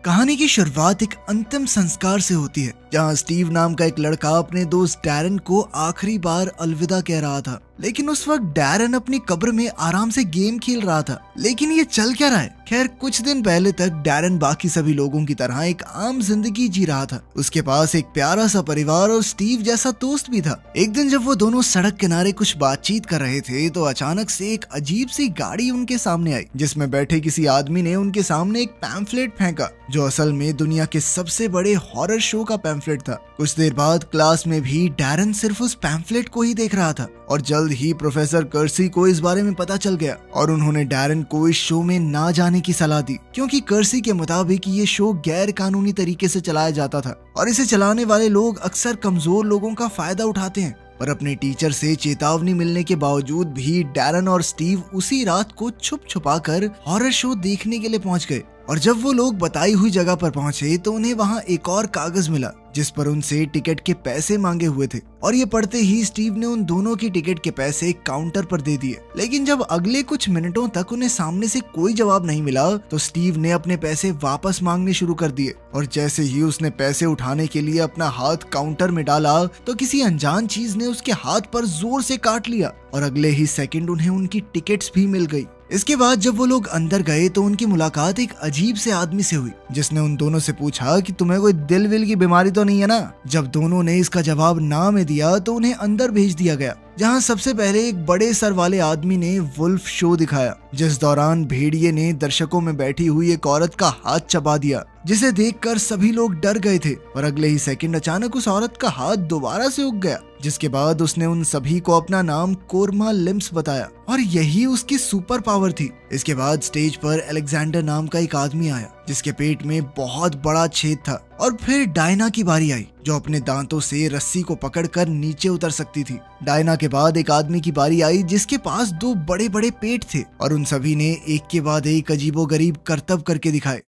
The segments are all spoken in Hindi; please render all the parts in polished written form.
कहानी की शुरुआत एक अंतिम संस्कार से होती है, जहां स्टीव नाम का एक लड़का अपने दोस्त डैरन को आखिरी बार अलविदा कह रहा था। लेकिन उस वक्त डैरन अपनी कब्र में आराम से गेम खेल रहा था। लेकिन ये चल क्या रहा है? खैर, कुछ दिन पहले तक डैरन बाकी सभी लोगों की तरह एक आम जिंदगी जी रहा था। उसके पास एक प्यारा सा परिवार और स्टीव जैसा दोस्त भी था। एक दिन जब वो दोनों सड़क किनारे कुछ बातचीत कर रहे थे तो अचानक से एक अजीब सी गाड़ी उनके सामने आई, जिसमें बैठे किसी आदमी ने उनके सामने एक पैम्फलेट फेंका, जो असल में दुनिया के सबसे बड़े हॉरर शो का पैम्फलेट था। कुछ देर बाद क्लास में भी डैरन सिर्फ उस पैम्फलेट को ही देख रहा था और जल्द ही प्रोफेसर कर्सी को इस बारे में पता चल गया और उन्होंने डैरन को इस शो में ना जाने की सलाह दी, क्योंकि कर्सी के मुताबिक ये शो गैर कानूनी तरीके से चलाया जाता था और इसे चलाने वाले लोग अक्सर कमजोर लोगों का फायदा उठाते हैं। पर अपने टीचर से चेतावनी मिलने के बावजूद भी डैरन और स्टीव उसी रात को छुप छुपा कर हॉरर शो देखने के लिए पहुंच गए। और जब वो लोग बताई हुई जगह पर पहुंचे तो उन्हें वहां एक और कागज मिला, जिस पर उनसे टिकट के पैसे मांगे हुए थे। और ये पढ़ते ही स्टीव ने उन दोनों की टिकट के पैसे काउंटर पर दे दिए। लेकिन जब अगले कुछ मिनटों तक उन्हें सामने से कोई जवाब नहीं मिला तो स्टीव ने अपने पैसे वापस मांगने शुरू कर दिए। और जैसे ही उसने पैसे उठाने के लिए अपना हाथ काउंटर में डाला तो किसी अनजान चीज ने उसके हाथ पर जोर से काट लिया और अगले ही सेकंड उन्हें उनकी टिकट्स भी मिल गई। इसके बाद जब वो लोग अंदर गए तो उनकी मुलाकात एक अजीब से आदमी से हुई, जिसने उन दोनों से पूछा कि तुम्हें कोई दिल विल की बीमारी तो नहीं है ना। जब दोनों ने इसका जवाब ना में दिया तो उन्हें अंदर भेज दिया गया, जहां सबसे पहले एक बड़े सर वाले आदमी ने वुल्फ शो दिखाया, जिस दौरान भेड़िए ने दर्शकों में बैठी हुई एक औरत का हाथ चबा दिया, जिसे देखकर सभी लोग डर गए थे। और अगले ही सेकंड अचानक उस औरत का हाथ दोबारा से उग गया, जिसके बाद उसने उन सभी को अपना नाम कोरमा लिम्स बताया और यही उसकी सुपर पावर थी। इसके बाद स्टेज पर अलेक्जेंडर नाम का एक आदमी आया, जिसके पेट में बहुत बड़ा छेद था। और फिर डायना की बारी आई, जो अपने दांतों से रस्सी को पकड़कर नीचे उतर सकती थी। डायना के बाद एक आदमी की बारी आई, जिसके पास दो बड़े बड़े पेट थे और उन सभी ने एक के बाद एक अजीबोगरीब करतब करके दिखाए।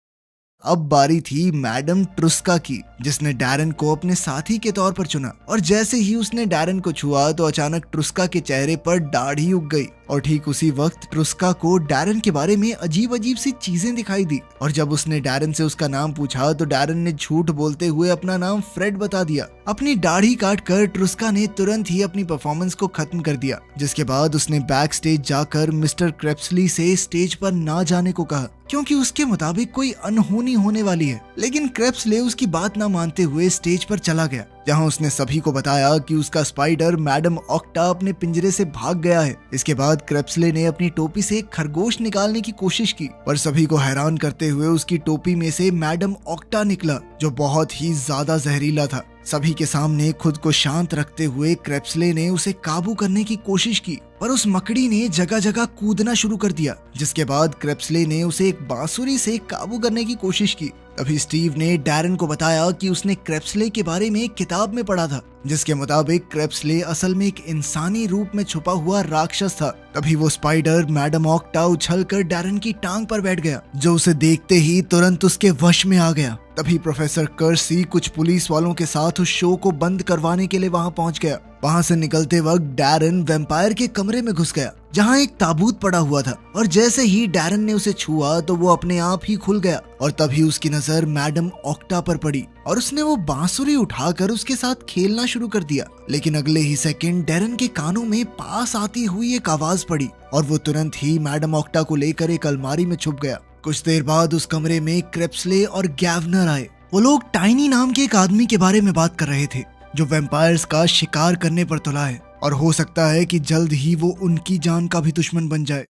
अब बारी थी मैडम ट्रुस्का की, जिसने डैरन को अपने साथी के तौर पर चुना। और जैसे ही उसने डैरन को छुआ तो अचानक ट्रुस्का के चेहरे पर दाढ़ी उग गई और ठीक उसी वक्त ट्रुस्का को डैरन के बारे में अजीब अजीब सी चीजें दिखाई दी। और जब उसने डैरन से उसका नाम पूछा तो डैरन ने झूठ बोलते हुए अपना नाम फ्रेड बता दिया। अपनी दाढ़ी काट कर ट्रुस्का ने तुरंत ही अपनी परफॉर्मेंस को खत्म कर दिया, जिसके बाद उसने बैक स्टेज जाकर मिस्टर क्रेप्सली से स्टेज पर ना जाने को कहा, क्योंकि उसके मुताबिक कोई अनहोनी होने वाली है। लेकिन क्रेप्सले उसकी बात ना मानते हुए स्टेज पर चला गया, जहां उसने सभी को बताया कि उसका स्पाइडर मैडम ऑक्टा अपने पिंजरे से भाग गया है। इसके बाद क्रेप्सले ने अपनी टोपी से एक खरगोश निकालने की कोशिश की, पर सभी को हैरान करते हुए उसकी टोपी में से मैडम ऑक्टा निकला, जो बहुत ही ज्यादा जहरीला था। सभी के सामने खुद को शांत रखते हुए क्रेप्सले ने उसे काबू करने की कोशिश की, पर उस मकड़ी ने जगह जगह कूदना शुरू कर दिया, जिसके बाद क्रेप्सले ने उसे एक बांसुरी से काबू करने की कोशिश की। तभी स्टीव ने डैरन को बताया कि उसने क्रेप्सले के बारे में एक किताब में पढ़ा था, जिसके मुताबिक क्रेप्सले असल में एक इंसानी रूप में छुपा हुआ राक्षस था। तभी वो स्पाइडर मैडम ऑक्टा उछलकर डैरन की टांग पर बैठ गया, जो उसे देखते ही तुरंत उसके वश में आ गया। तभी प्रोफेसर कर्सी कुछ पुलिस वालों के साथ उस शो को बंद करवाने के लिए वहां पहुंच गया। वहां से निकलते वक्त डैरन वैम्पायर के कमरे में घुस गया, जहां एक ताबूत पड़ा हुआ था। और जैसे ही डैरन ने उसे छुआ तो वो अपने आप ही खुल गया और तभी उसकी नजर मैडम ऑक्टा पर पड़ी और उसने वो बांसुरी उठाकर उसके साथ खेलना शुरू कर दिया। लेकिन अगले ही सेकंड डैरन के कानों में पास आती हुई एक आवाज पड़ी और वो तुरंत ही मैडम ऑक्टा को लेकर एक अलमारी में छुप गया। कुछ देर बाद उस कमरे में क्रेप्सले और गैवनर आए। वो लोग टाइनी नाम के एक आदमी के बारे में बात कर रहे थे, जो वैम्पायर्स का शिकार करने पर तुला है और हो सकता है कि जल्द ही वो उनकी जान का भी दुश्मन बन जाए।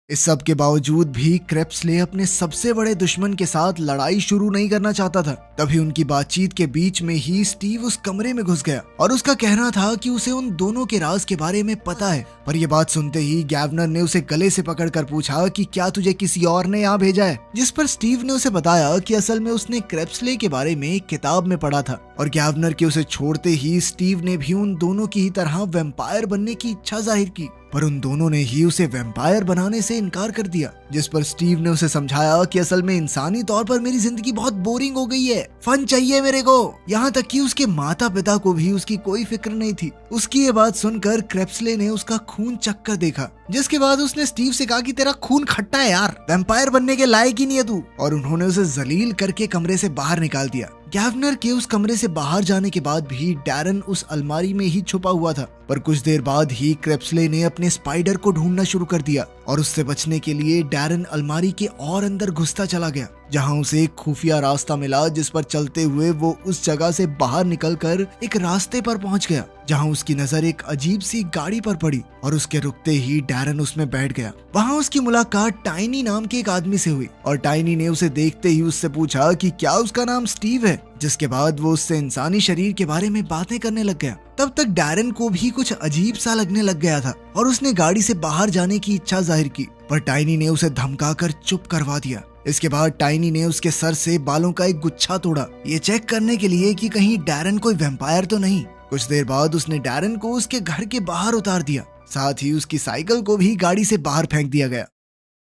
इस सब के बावजूद भी क्रेप्सले अपने सबसे बड़े दुश्मन के साथ लड़ाई शुरू नहीं करना चाहता था। तभी उनकी बातचीत के बीच में ही स्टीव उस कमरे में घुस गया और उसका कहना था कि उसे उन दोनों के राज के बारे में पता है। पर यह बात सुनते ही गैवनर ने उसे गले से पकड़कर पूछा कि क्या तुझे किसी और ने यहाँ भेजा है, जिस पर स्टीव ने उसे बताया कि असल में उसने क्रेप्सले के बारे में एक किताब में पढ़ा था, और गैवनर के उसे छोड़ते ही स्टीव ने भी उन दोनों की ही तरह वैम्पायर बनने की इच्छा जाहिर की, पर उन दोनों ने ही उसे वैम्पायर बनाने से इनकार कर दिया, जिस पर स्टीव ने उसे समझाया कि असल में इंसानी तौर पर मेरी जिंदगी बहुत बोरिंग हो गई है, फन चाहिए मेरे को। यहाँ तक कि उसके माता पिता को भी उसकी कोई फिक्र नहीं थी। उसकी ये बात सुनकर क्रेप्सले ने उसका खून चख कर देखा, जिसके बाद उसने स्टीव से कहा कि तेरा खून खट्टा है यार, वैम्पायर बनने के लायक ही नहीं है तू, और उन्होंने उसे जलील करके कमरे से बाहर निकाल दिया। गैवनर के उस कमरे से बाहर जाने के बाद भी डैरन उस अलमारी में ही छुपा हुआ था, पर कुछ देर बाद ही क्रेप्सले ने अपने स्पाइडर को ढूंढना शुरू कर दिया और उससे बचने के लिए डैरन अलमारी के और अंदर घुसता चला गया, जहां उसे एक खुफिया रास्ता मिला जिस पर चलते हुए वो उस जगह से बाहर निकलकर एक रास्ते पर पहुंच गया, जहां उसकी नजर एक अजीब सी गाड़ी पर पड़ी और उसके रुकते ही डैरन उसमें बैठ गया। वहां उसकी मुलाकात टाइनी नाम के एक आदमी से हुई और टाइनी ने उसे देखते ही उससे पूछा कि क्या उसका नाम स्टीव है, जिसके बाद वो उससे इंसानी शरीर के बारे में बातें करने लग गया। तब तक डैरन को भी कुछ अजीब सा लगने लग गया था और उसने गाड़ी से बाहर जाने की इच्छा जाहिर की, पर टाइनी ने उसे धमकाकर चुप करवा दिया। इसके बाद टाइनी ने उसके सर से बालों का एक गुच्छा तोड़ा, ये चेक करने के लिए कि कहीं डैरन कोई वैम्पायर तो नहीं। कुछ देर बाद उसने डैरन को उसके घर के बाहर उतार दिया, साथ ही उसकी साइकिल को भी गाड़ी से बाहर फेंक दिया गया।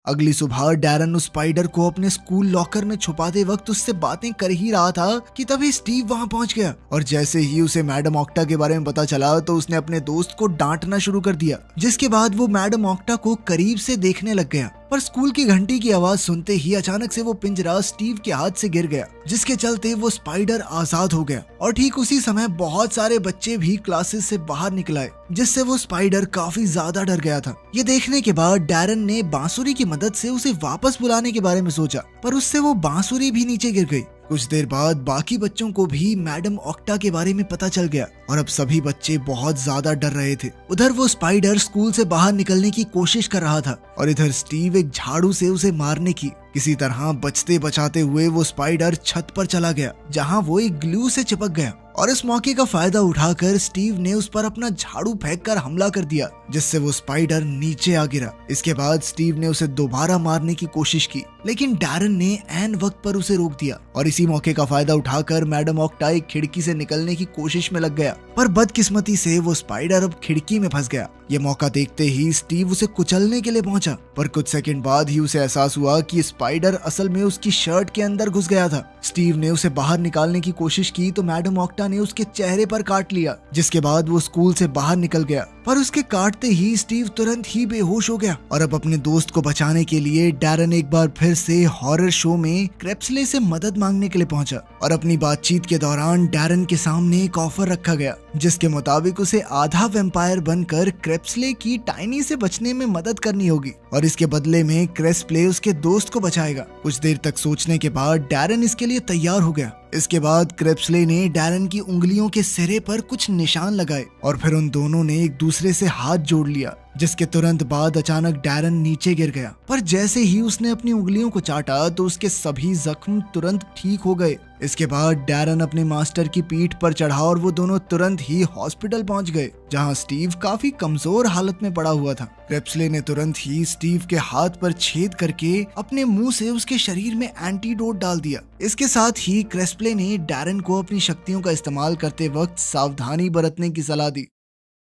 अगली सुबह डैरन उस स्पाइडर को अपने स्कूल लॉकर में छुपाते वक्त उससे बातें कर ही रहा था कि तभी स्टीव वहां पहुंच गया और जैसे ही उसे मैडम ऑक्टा के बारे में पता चला तो उसने अपने दोस्त को डांटना शुरू कर दिया, जिसके बाद वो मैडम ऑक्टा को करीब से देखने लग गया। पर स्कूल की घंटी की आवाज सुनते ही अचानक से वो पिंजरा स्टीव के हाथ से गिर गया, जिसके चलते वो स्पाइडर आजाद हो गया और ठीक उसी समय बहुत सारे बच्चे भी क्लासेस से बाहर निकल आए, जिससे वो स्पाइडर काफी ज्यादा डर गया था। ये देखने के बाद डैरन ने बांसुरी की मदद से उसे वापस बुलाने के बारे में सोचा, पर उससे वो बांसुरी भी नीचे गिर गई। कुछ देर बाद बाकी बच्चों को भी मैडम ऑक्टा के बारे में पता चल गया और अब सभी बच्चे बहुत ज्यादा डर रहे थे। उधर वो स्पाइडर स्कूल से बाहर निकलने की कोशिश कर रहा था और इधर स्टीव एक झाड़ू से उसे मारने की किसी तरह बचते बचाते हुए वो स्पाइडर छत पर चला गया, जहां वो एक ग्लू से चिपक गया और इस मौके का फायदा उठाकर स्टीव ने उस पर अपना झाड़ू फेंककर हमला कर दिया, जिससे वो स्पाइडर नीचे आ गिरा। इसके बाद स्टीव ने उसे दोबारा मारने की कोशिश की, लेकिन डैरन ने ऐन वक्त पर उसे रोक दिया और इसी मौके का फायदा उठाकर मैडम ऑक्टा एक खिड़की से निकलने की कोशिश में लग गया, पर बदकिस्मती से वो स्पाइडर अब खिड़की में फंस गया। ये मौका देखते ही स्टीव उसे कुचलने के लिए पहुंचा, पर कुछ सेकंड बाद ही उसे एहसास हुआ कि स्पाइडर असल में उसकी शर्ट के अंदर घुस गया था। स्टीव ने उसे बाहर निकालने की कोशिश की तो मैडम ऑक्टा ने उसके चेहरे पर काट लिया, जिसके बाद वो स्कूल से बाहर निकल गया, पर उसके काटते ही स्टीव तुरंत ही बेहोश हो गया और अब अपने दोस्त को बचाने के लिए डैरन एक बार फिर से हॉरर शो में क्रेप्सले से मदद मांगने के लिए पहुंचा और अपनी बातचीत के दौरान डैरन के सामने एक ऑफर रखा गया, जिसके मुताबिक उसे आधा वैम्पायर बनकर क्रेप्सले की टाइनी से बचने में मदद करनी होगी और इसके बदले में क्रेप्सले उसके दोस्त को बचाएगा। कुछ देर तक सोचने के बाद डैरन इसके लिए तैयार हो गया। इसके बाद क्रेप्सले ने डैरन की उंगलियों के सिरे पर कुछ निशान लगाए और फिर उन दोनों ने एक दूसरे से हाथ जोड़ लिया, जिसके तुरंत बाद अचानक डैरन नीचे गिर गया। पर जैसे ही उसने अपनी उंगलियों को चाटा तो उसके सभी जख्म तुरंत ठीक हो गए। इसके बाद डैरन अपने मास्टर की पीठ पर चढ़ा और वो दोनों तुरंत ही हॉस्पिटल पहुंच गए, जहां स्टीव काफी कमजोर हालत में पड़ा हुआ था। क्रेप्सले ने तुरंत ही स्टीव के हाथ पर छेद करके अपने मुंह से उसके शरीर में एंटीडोट डाल दिया। इसके साथ ही क्रेप्सले ने डैरन को अपनी शक्तियों का इस्तेमाल करते वक्त सावधानी बरतने की सलाह दी।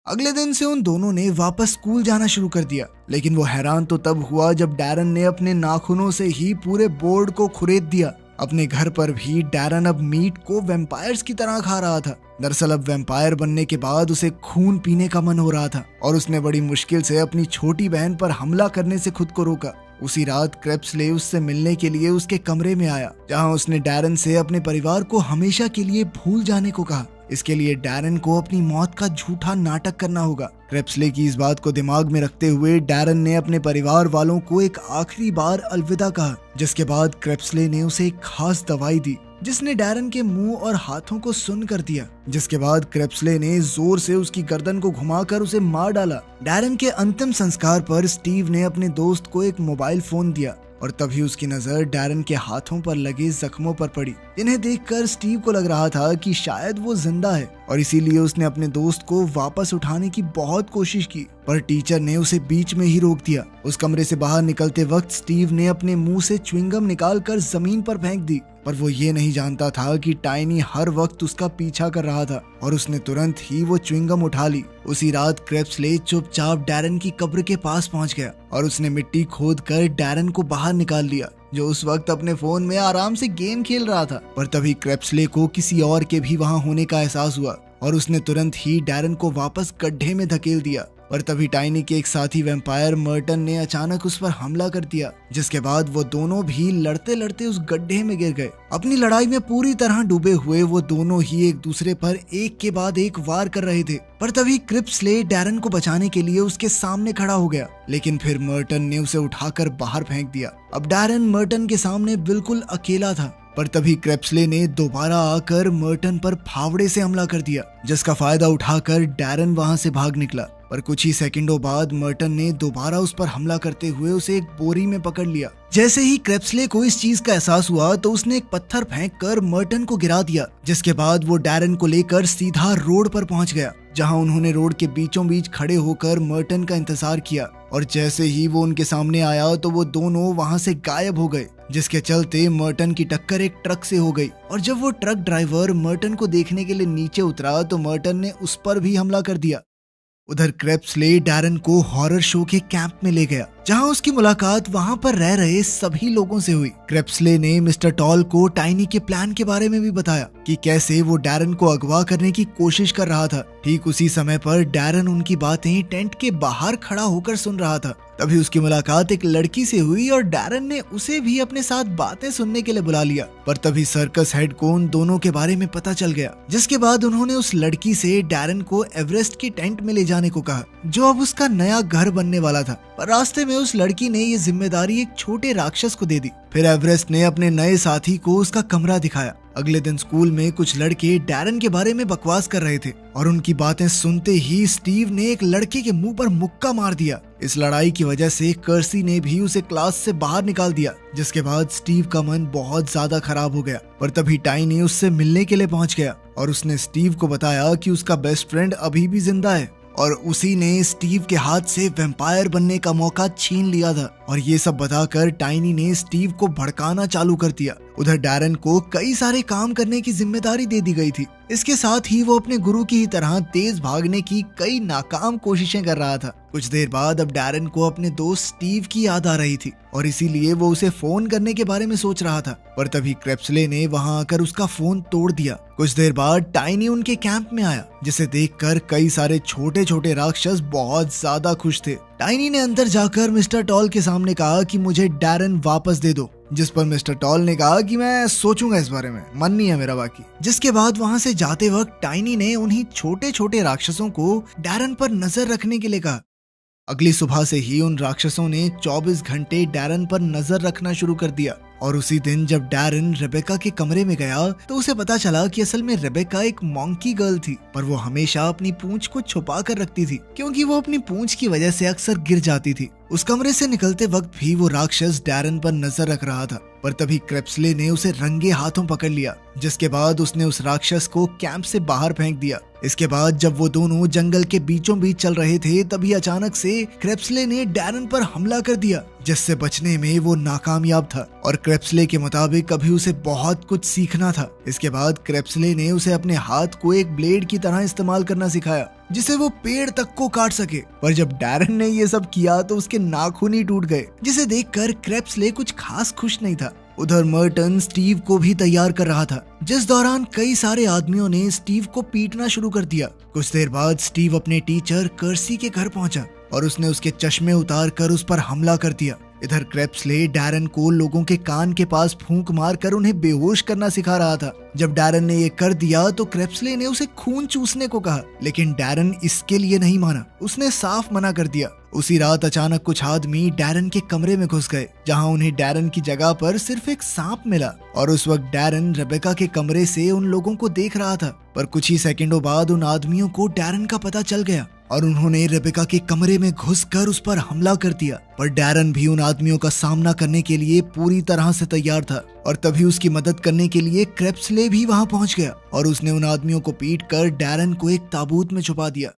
अगले दिन से उन दोनों ने वापस स्कूल जाना शुरू कर दिया, लेकिन वो हैरान तो तब हुआ जब डैरन ने अपने नाखूनों से ही पूरे बोर्ड को खुरेद दिया। अपने घर पर भी डैरन अब मीट को वैम्पायर्स की तरह खा रहा था। दरअसल अब वैम्पायर बनने के बाद उसे खून पीने का मन हो रहा था और उसने बड़ी मुश्किल से अपनी छोटी बहन पर हमला करने से खुद को रोका। उसी रात क्रेप्सले उससे मिलने के लिए उसके कमरे में आया, जहां उसने डैरन से अपने परिवार को हमेशा के लिए भूल जाने को कहा। इसके लिए डैरन को अपनी मौत का झूठा नाटक करना होगा। क्रेप्सले की इस बात को दिमाग में रखते हुए डैरन ने अपने परिवार वालों को एक आखिरी बार अलविदा कहा, जिसके बाद क्रेप्सले ने उसे एक खास दवाई दी, जिसने डैरन के मुंह और हाथों को सुन्न कर दिया। जिसके बाद क्रेप्सले ने जोर से उसकी गर्दन को घुमाकर उसे मार डाला। डैरन के अंतिम संस्कार पर स्टीव ने अपने दोस्त को एक मोबाइल फोन दिया और तभी उसकी नजर डैरन के हाथों पर लगे जख्मों पर पड़ी, जिन्हें देखकर स्टीव को लग रहा था कि शायद वो जिंदा है और इसीलिए उसने अपने दोस्त को वापस उठाने की बहुत कोशिश की, पर टीचर ने उसे बीच में ही रोक दिया। उस कमरे से बाहर निकलते वक्त स्टीव ने अपने मुंह से च्युइंगम निकालकर जमीन पर फेंक दी, पर वो ये नहीं जानता था कि टाइनी हर वक्त उसका पीछा कर रहा था और उसने तुरंत ही वो च्युइंगम उठा ली। उसी रात क्रेप्सले चुपचाप डैरन की कब्र के पास पहुंच गया और उसने मिट्टी खोद कर डैरन को बाहर निकाल लिया, जो उस वक्त अपने फोन में आराम से गेम खेल रहा था। पर तभी क्रेप्सले को किसी और के भी वहां होने का एहसास हुआ और उसने तुरंत ही डैरन को वापस गड्ढे में धकेल दिया। और तभी टाइनी के एक साथी वैम्पायर मर्टन ने अचानक उस पर हमला कर दिया, जिसके बाद वो दोनों भी लड़ते लड़ते उस गड्ढे में गिर गए। अपनी लड़ाई में पूरी तरह डूबे हुए वो दोनों ही एक दूसरे पर एक के बाद एक वार कर रहे थे। पर तभी क्रेप्सले डैरन को बचाने के लिए उसके सामने खड़ा हो गया, लेकिन फिर मर्टन ने उसे उठाकर बाहर फेंक दिया। अब डैरन मर्टन के सामने बिल्कुल अकेला था। पर तभी क्रेप्सले ने दोबारा आकर मर्टन पर फावड़े से हमला कर दिया, जिसका फायदा उठाकर डैरन वहां से भाग निकला। पर कुछ ही सेकंडों बाद मर्टन ने दोबारा उस पर हमला करते हुए उसे एक बोरी में पकड़ लिया। जैसे ही क्रेप्सले को इस चीज का एहसास हुआ तो उसने एक पत्थर फेंककर मर्टन को गिरा दिया, जिसके बाद वो डैरन को लेकर सीधा रोड पर पहुंच गया, जहां उन्होंने रोड के बीचों बीच खड़े होकर मर्टन का इंतजार किया। और जैसे ही वो उनके सामने आया तो वो दोनों वहां से गायब हो गए, जिसके चलते मर्टन की टक्कर एक ट्रक से हो गई। और जब वो ट्रक ड्राइवर मर्टन को देखने के लिए नीचे उतरा तो मर्टन ने उस पर भी हमला कर दिया। उधर क्रेप्सले डैरन को हॉरर शो के कैंप में ले गया, जहां उसकी मुलाकात वहां पर रह रहे सभी लोगों से हुई। क्रेप्सले ने मिस्टर टॉल को टाइनी के प्लान के बारे में भी बताया कि कैसे वो डैरन को अगवा करने की कोशिश कर रहा था। ठीक उसी समय पर डैरन उनकी बातें टेंट के बाहर खड़ा होकर सुन रहा था। तभी उसकी मुलाकात एक लड़की से हुई और डैरन ने उसे भी अपने साथ बातें सुनने के लिए बुला लिया। पर तभी सर्कस हेड को उन दोनों के बारे में पता चल गया, जिसके बाद उन्होंने उस लड़की से डैरन को एवरेस्ट की टेंट में ले जाने को कहा, जो अब उसका नया घर बनने वाला था। पर रास्ते में उस लड़की ने ये जिम्मेदारी एक छोटे राक्षस को दे दी। फिर एवरेस्ट ने अपने नए साथी को उसका कमरा दिखाया। अगले दिन स्कूल में कुछ लड़के डैरन के बारे में बकवास कर रहे थे और उनकी बातें सुनते ही स्टीव ने एक लड़के के मुंह पर मुक्का मार दिया। इस लड़ाई की वजह से कर्सी ने भी उसे क्लास से बाहर निकाल दिया, जिसके बाद स्टीव का मन बहुत ज्यादा खराब हो गया। पर तभी टाइनी उससे मिलने के लिए पहुंच गया और उसने स्टीव को बताया कि उसका बेस्ट फ्रेंड अभी भी जिंदा है और उसी ने स्टीव के हाथ से वैम्पायर बनने का मौका छीन लिया था। और ये सब बताकर टाइनी ने स्टीव को भड़काना चालू कर दिया। उधर डैरन को कई सारे काम करने की जिम्मेदारी दे दी गई थी। इसके साथ ही वो अपने गुरु की तरह तेज भागने की कई नाकाम कोशिशें कर रहा था। कुछ देर बाद अब डैरन को अपने दोस्त स्टीव की याद आ रही थी और इसीलिए वो उसे फोन करने के बारे में सोच रहा था। पर तभी क्रेप्सले ने वहां आकर उसका फोन तोड़ दिया। कुछ देर बाद टाइनी उनके कैंप में आया, जिसे देखकर कई सारे छोटे छोटे राक्षस बहुत ज्यादा खुश थे। टाइनी ने अंदर जाकर मिस्टर टॉल के सामने कहा कि मुझे डैरन वापस दे दो, जिस पर मिस्टर टॉल ने कहा कि मैं सोचूंगा इस बारे में, मन नहीं है मेरा बाकी। जिसके बाद वहां से जाते वक्त टाइनी ने उन्हीं छोटे छोटे राक्षसों को डैरन पर नजर रखने के लिए कहा। अगली सुबह से ही उन राक्षसों ने 24 घंटे डैरन पर नजर रखना शुरू कर दिया। और उसी दिन जब डैरन रेबेका के कमरे में गया तो उसे पता चला कि असल में रेबेका एक मॉन्की गर्ल थी, पर वो हमेशा अपनी पूंछ को छुपा कर रखती थी, क्योंकि वो अपनी पूंछ की वजह से अक्सर गिर जाती थी। उस कमरे से निकलते वक्त भी वो राक्षस डैरन पर नजर रख रहा था। पर तभी क्रेप्सले ने उसे रंगे हाथों पकड़ लिया, जिसके बाद उसने उस राक्षस को कैंप से बाहर फेंक दिया। इसके बाद जब वो दोनों जंगल के बीचों बीच चल रहे थे तभी अचानक से क्रेप्सले ने डैरन पर हमला कर दिया, जिससे बचने में वो नाकामयाब था। और क्रेप्सले के मुताबिक अभी उसे बहुत कुछ सीखना था। इसके बाद क्रेप्सले ने उसे अपने हाथ को एक ब्लेड की तरह इस्तेमाल करना सिखाया, जिसे वो पेड़ तक को काट सके। पर जब डैरन ने ये सब किया तो उसके नाखून ही टूट गए, जिसे देखकर क्रेप्सले कुछ खास खुश नहीं था। उधर मर्टन स्टीव को भी तैयार कर रहा था, जिस दौरान कई सारे आदमियों ने स्टीव को पीटना शुरू कर दिया। कुछ देर बाद स्टीव अपने टीचर कर्सी के घर पहुंचा और उसने उसके चश्मे उतार कर उस पर हमला कर दिया। इधर क्रेप्सले डैरन को लोगों के कान के पास फूंक मारकर उन्हें बेहोश करना सिखा रहा था। जब डैरन ने ये कर दिया तो क्रेप्सले ने उसे खून चूसने को कहा, लेकिन डैरन इसके लिए नहीं माना। उसने साफ मना कर दिया। उसी रात अचानक कुछ आदमी डैरन के कमरे में घुस गए, जहां उन्हें डैरन की जगह पर सिर्फ एक सांप मिला। और उस वक्त डैरन रेबेका के कमरे से उन लोगों को देख रहा था। पर कुछ ही सेकंडों बाद उन आदमियों को डैरन का पता चल गया और उन्होंने रेबेका के कमरे में घुसकर उस पर हमला कर दिया। पर डैरन भी उन आदमियों का सामना करने के लिए पूरी तरह से तैयार था और तभी उसकी मदद करने के लिए क्रेप्सले भी वहां पहुंच गया और उसने उन आदमियों को पीट कर डैरन को एक ताबूत में छुपा दिया।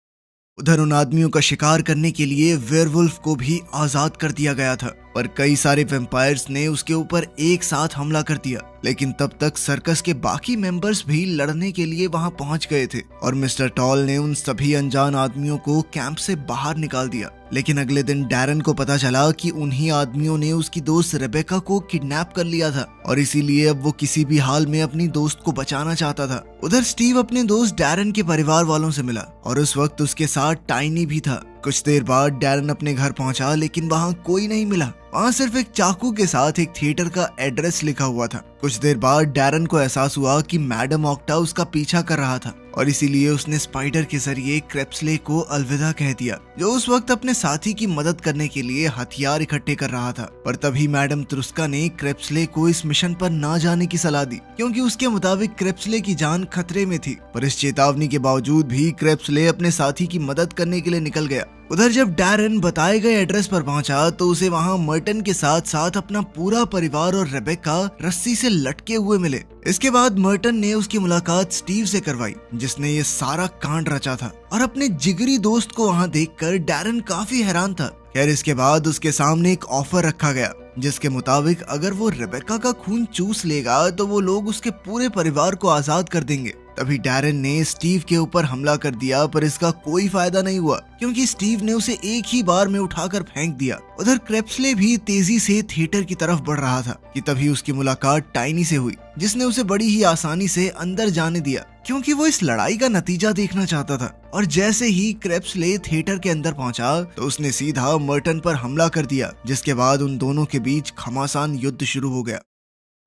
उधर उन आदमियों का शिकार करने के लिए वेयरवुल्फ को भी आजाद कर दिया गया था, पर कई सारे वेम्पायर्स ने उसके ऊपर एक साथ हमला कर दिया। लेकिन तब तक सर्कस के बाकी मेंबर्स भी लड़ने के लिए वहां पहुंच गए थे और मिस्टर टॉल ने उन सभी अनजान आदमियों को कैंप से बाहर निकाल दिया। लेकिन अगले दिन डैरन को पता चला कि उन्हीं आदमियों ने उसकी दोस्त रेबेका को किडनैप कर लिया था और इसीलिए अब वो किसी भी हाल में अपनी दोस्त को बचाना चाहता था। उधर स्टीव अपने दोस्त डैरन के परिवार वालों से मिला और उस वक्त उसके साथ टाइनी भी था। कुछ देर बाद डैरन अपने घर पहुंचा, लेकिन वहां कोई नहीं मिला। वहां सिर्फ एक चाकू के साथ एक थिएटर का एड्रेस लिखा हुआ था। कुछ देर बाद डैरन को एहसास हुआ कि मैडम ऑक्टा उसका पीछा कर रहा था और इसीलिए उसने स्पाइडर के जरिए क्रेप्सले को अलविदा कह दिया, जो उस वक्त अपने साथी की मदद करने के लिए हथियार इकट्ठे कर रहा था। पर तभी मैडम त्रुस्का ने क्रेप्सले को इस मिशन पर ना जाने की सलाह दी, क्योंकि उसके मुताबिक क्रेप्सले की जान खतरे में थी। पर इस चेतावनी के बावजूद भी क्रेप्सले अपने साथी की मदद करने के लिए निकल गया। उधर जब डैरन बताए गए एड्रेस पर पहुंचा तो उसे वहां मर्टन के साथ साथ अपना पूरा परिवार और रेबेका रस्सी से लटके हुए मिले। इसके बाद मर्टन ने उसकी मुलाकात स्टीव से करवाई, जिसने ये सारा कांड रचा था। और अपने जिगरी दोस्त को वहां देखकर डैरन काफी हैरान था। खैर, इसके बाद उसके सामने एक ऑफर रखा गया, जिसके मुताबिक अगर वो रेबेका का खून चूस लेगा तो वो लोग उसके पूरे परिवार को आजाद कर देंगे। तभी डैरन ने स्टीव के ऊपर हमला कर दिया, पर इसका कोई फायदा नहीं हुआ, क्योंकि स्टीव ने उसे एक ही बार में उठाकर फेंक दिया। उधर क्रेप्सले भी तेजी से थिएटर की तरफ बढ़ रहा था कि तभी उसकी मुलाकात टाइनी से हुई, जिसने उसे बड़ी ही आसानी से अंदर जाने दिया, क्योंकि वो इस लड़ाई का नतीजा देखना चाहता था। और जैसे ही क्रेप्सले थिएटर के अंदर पहुंचा तो उसने सीधा मर्टन पर हमला कर दिया, जिसके बाद उन दोनों के बीच घमासान युद्ध शुरू हो गया।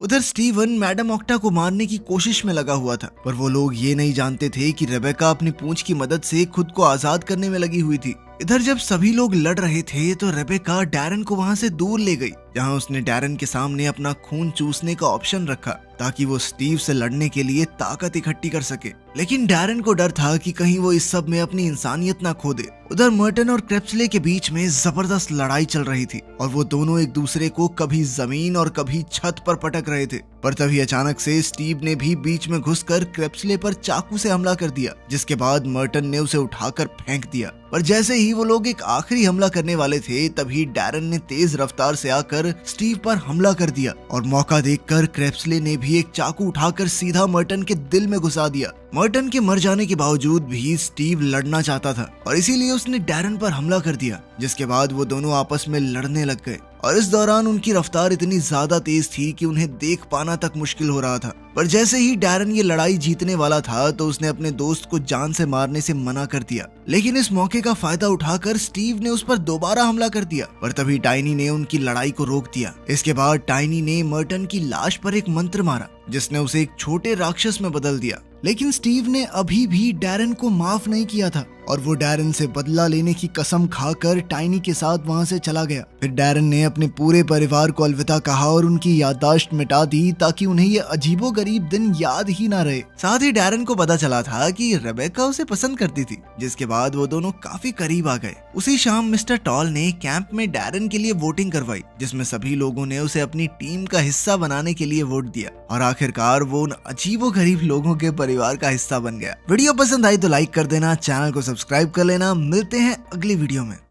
उधर स्टीवन मैडम ऑक्टा को मारने की कोशिश में लगा हुआ था, पर वो लोग ये नहीं जानते थे कि रेबेका अपनी पूंछ की मदद से खुद को आजाद करने में लगी हुई थी। इधर जब सभी लोग लड़ रहे थे तो रेबेका डैरन को वहां से दूर ले गई, जहां उसने डैरन के सामने अपना खून चूसने का ऑप्शन रखा ताकि वो स्टीव से लड़ने के लिए ताकत इकट्ठी कर सके। लेकिन डैरन को डर था कि कहीं वो इस सब में अपनी इंसानियत ना खो दे। उधर मर्टन और क्रेप्सले के बीच में जबरदस्त लड़ाई चल रही थी और वो दोनों एक दूसरे को कभी जमीन और कभी छत पर पटक रहे थे। पर तभी अचानक से स्टीव ने भी बीच में घुसकर क्रेप्सले पर चाकू से हमला कर दिया, जिसके बाद मर्टन ने उसे उठाकर फेंक दिया। पर जैसे ही वो लोग एक आखिरी हमला करने वाले थे, तभी डैरन ने तेज रफ्तार से आकर स्टीव पर हमला कर दिया और मौका देखकर क्रेप्सले ने भी एक चाकू उठाकर सीधा मर्टन के दिल में घुसा दिया। मर्टन के मर जाने के बावजूद भी स्टीव लड़ना चाहता था और इसीलिए उसने डैरन पर हमला कर दिया, जिसके बाद वो दोनों आपस में लड़ने लग गए। और इस दौरान उनकी रफ्तार इतनी ज्यादा तेज थी कि उन्हें देख पाना तक मुश्किल हो रहा था। पर जैसे ही डैरन ये लड़ाई जीतने वाला था तो उसने अपने दोस्त को जान से मारने से मना कर दिया, लेकिन इस मौके का फायदा उठाकर स्टीव ने उस पर दोबारा हमला कर दिया। पर तभी टाइनी ने उनकी लड़ाई को रोक दिया। इसके बाद टाइनी ने मर्टन की लाश पर एक मंत्र मारा, जिसने उसे एक छोटे राक्षस में बदल दिया। लेकिन स्टीव ने अभी भी डैरन को माफ नहीं किया था और वो डैरन से बदला लेने की कसम खाकर टाइनी के साथ वहां से चला गया। फिर डैरन ने अपने पूरे परिवार को अलविदा कहा और उनकी याददाश्त मिटा दी ताकि उन्हें ये अजीबोगरीब दिन याद ही ना रहे। साथ ही डैरन को पता चला था कि रेबेका उसे पसंद करती थी, जिसके बाद वो दोनों काफी करीब आ गए। उसी शाम मिस्टर टॉल ने कैंप में डैरन के लिए वोटिंग करवाई, जिसमें सभी लोगों ने उसे अपनी टीम का हिस्सा बनाने के लिए वोट दिया और आखिरकार वो उन अजीबोगरीब लोगों के परिवार का हिस्सा बन गया। वीडियो पसंद आई तो लाइक कर देना, चैनल को सब्सक्राइब कर लेना। मिलते हैं अगली वीडियो में।